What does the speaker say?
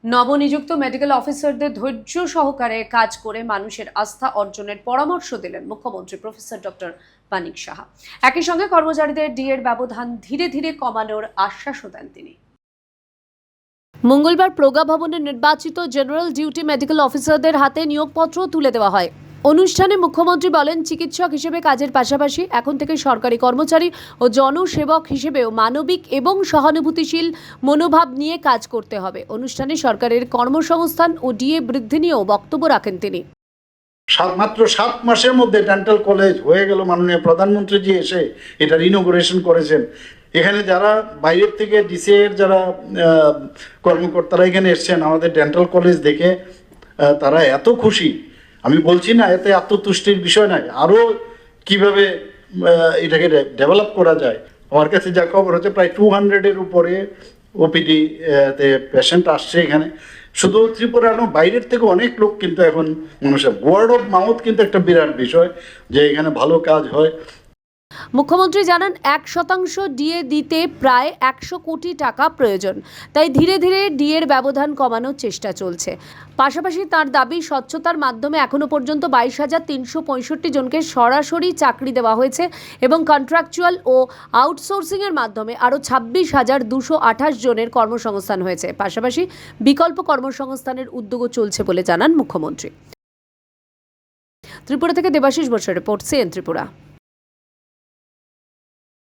নবনিযুক্ত মেডিকেল অফিসারদের ধৈর্য সহকারে কাজ করে মানুষের আস্থা অর্জনের পরামর্শ দিলেন মুখ্যমন্ত্রী প্রফেসর ডক্টর মানিক সাহা। একই সঙ্গে কর্মচারীদের ডিএর ব্যবধান ধীরে ধীরে কমানোর আশ্বাসও দেন তিনি। মঙ্গলবার প্রজ্ঞা ভবনে নির্বাচিত জেনারেল ডিউটি মেডিকেল অফিসারদের হাতে নিয়োগপত্র তুলে দেওয়া হয়। অনুষ্ঠানে মুখ্যমন্ত্রী বলেন, চিকিৎসক হিসেবে কাজের পাশাপাশি এখন থেকে সরকারি কর্মচারী ও জনসেবক হিসেবেও মানবিক এবং সহানুভূতিশীল মনোভাব নিয়ে কাজ করতে হবে। অনুষ্ঠানে সরকারের কর্মসংস্থান ও ডিএ বৃদ্ধি নিয়েও বক্তব্য রাখেন তিনি। মাত্র 7 মাসের মধ্যে ডেন্টাল কলেজ হয়ে গেল। মাননীয় প্রধানমন্ত্রী জি এসে এটার ইনোগ্রেশন করেছেন। এখানে যারা বাইরের থেকে ডিসিএ এর যারা কর্মকর্তারা এখানে এসছেন, আমাদের ডেন্টাল কলেজ দেখে তারা এত খুশি। আমি বলছি না এতে আত্মতুষ্টির বিষয় নাই, আরও কিভাবে এটাকে ডেভেলপ করা যায়। আমার কাছে যা খবর হচ্ছে প্রায় 200-এর উপরে ওপিডি তে পেশেন্ট আসছে এখানে। শুধু ত্রিপুরা এবং বাইরের থেকে অনেক লোক কিন্তু এখন মানুষের ওয়ার্ড অফ মাউথ কিন্তু একটা বিরাট বিষয় যে এখানে ভালো কাজ হয়। মুখ্যমন্ত্রী জানান, 1% ডিএ দিতে প্রায় 100 কোটি টাকা প্রয়োজন, তাই ধীরে ধীরে ডিএর ব্যবধান কমানোর চেষ্টা চলছে। পাশাপাশি তার দাবি, স্বচ্ছতার মাধ্যমে এখনো পর্যন্ত 22,365 জনকে সরাসরি চাকরি দেওয়া হয়েছে এবং কন্ট্রাকচুয়াল ও আউটসোর্সিংয়ের মাধ্যমে আরও 26,228 জনের কর্মসংস্থান হয়েছে। পাশাপাশি বিকল্প কর্মসংস্থানের উদ্যোগও চলছে বলে জানান মুখ্যমন্ত্রী। ত্রিপুরা থেকে দেবাশিস বর্ষার রিপোর্ট, সিএন ত্রিপুরা।